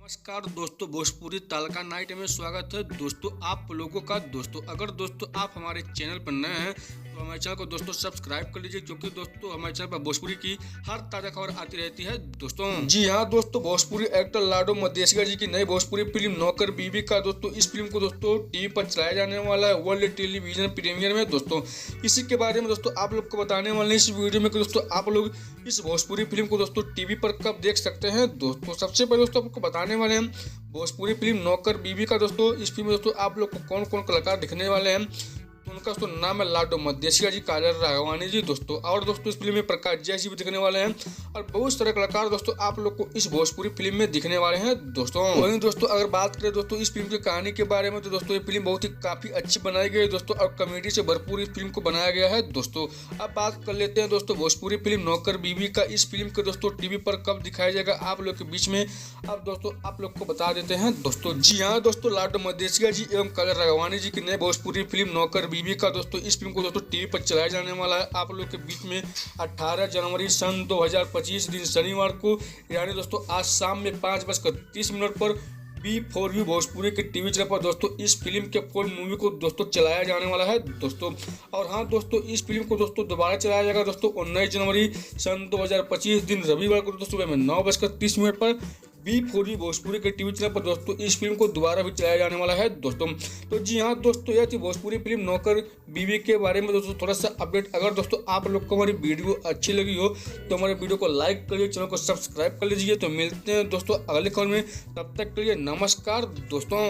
नमस्कार दोस्तों, भोजपुरी तड़का नाइट में स्वागत है। दोस्तों आप लोगों का अगर दोस्तों आप हमारे चैनल पर नए हैं तो हमारे चैनल को दोस्तों सब्सक्राइब कर लीजिए, क्योंकि दोस्तों हमारे चैनल पर भोजपुरी की हर ताज़ा खबर आती रहती है। दोस्तों जी हाँ दोस्तों, भोजपुरी एक्टर लाडो मदेशिया जी की नई भोजपुरी फिल्म नौकर बीवी का दोस्तों इस फिल्म को दोस्तों टीवी पर चलाया जाने वाला है वर्ल्ड टेलीविजन प्रीमियर में। दोस्तों इसी के बारे में दोस्तों आप लोग को बताने वाले हैं इस वीडियो में कि दोस्तों आप लोग इस भोजपुरी फिल्म को दोस्तों टीवी पर कब देख सकते हैं। दोस्तों सबसे पहले दोस्तों आपको बताने वाले हैं भोजपुरी फिल्म नौकर बीवी का। दोस्तों इस फिल्म में दोस्तों आप लोग को कौन कौन कलाकार दिखने वाले हैं, तो उनका दोस्तों नाम है लाडो मदेशिया जी, काजल राघवानी जी दोस्तों, और दोस्तों इस फिल्म में प्रकाश जय जी भी दिखने वाले हैं और बहुत सारे कलाकार दोस्तों आप लोग को इस भोजपुरी फिल्म में दिखने वाले हैं। दोस्तों वहीं दोस्तों अगर बात करें दोस्तों इस फिल्म की कहानी के बारे में, तो दोस्तों ये फिल्म बहुत ही काफी अच्छी बनाई गई है दोस्तों, और कॉमेडी से भरपूर इस फिल्म को बनाया गया है। दोस्तों अब बात कर लेते हैं दोस्तों भोजपुरी फिल्म नौकर बीवी का। इस फिल्म को दोस्तों टीवी पर कब दिखाया जाएगा आप लोग के बीच में, अब दोस्तों आप लोग को बता देते हैं। दोस्तों जी हाँ दोस्तों, लाडो मदेशिया जी एवं काजल राघवानी जी की नई भोजपुरी फिल्म नौकर बीवी का दोस्तों इस फिल्म को दोस्तों टीवी पर चलाया जाने वाला है आप लोग के बीच में 18 जनवरी सन 2025 दिन शनिवार को, यानी दोस्तों आज शाम में 5:30 पर B4U भोजपुरी के टीवी चैनल पर दोस्तों इस फिल्म के फुल मूवी को दोस्तों चलाया जाने वाला है दोस्तों। और हाँ दोस्तों, इस फिल्म को दोस्तों दोबारा चलाया जाएगा दोस्तों 19 जनवरी सन 2025 दिन रविवार को दोस्तों सुबह में 9:30 पर B4U भोजपुरी के टीवी चैनल पर दोस्तों इस फिल्म को दोबारा भी चलाया जाने वाला है दोस्तों। तो जी हाँ दोस्तों, यह थी भोजपुरी फिल्म नौकर बीवी के बारे में दोस्तों थोड़ा सा अपडेट। अगर दोस्तों आप लोग को हमारी वीडियो अच्छी लगी हो तो हमारे वीडियो को लाइक करिए, चैनल को सब्सक्राइब कर लीजिए। तो मिलते हैं दोस्तों अगले खबर में, तब तक के लिए नमस्कार दोस्तों।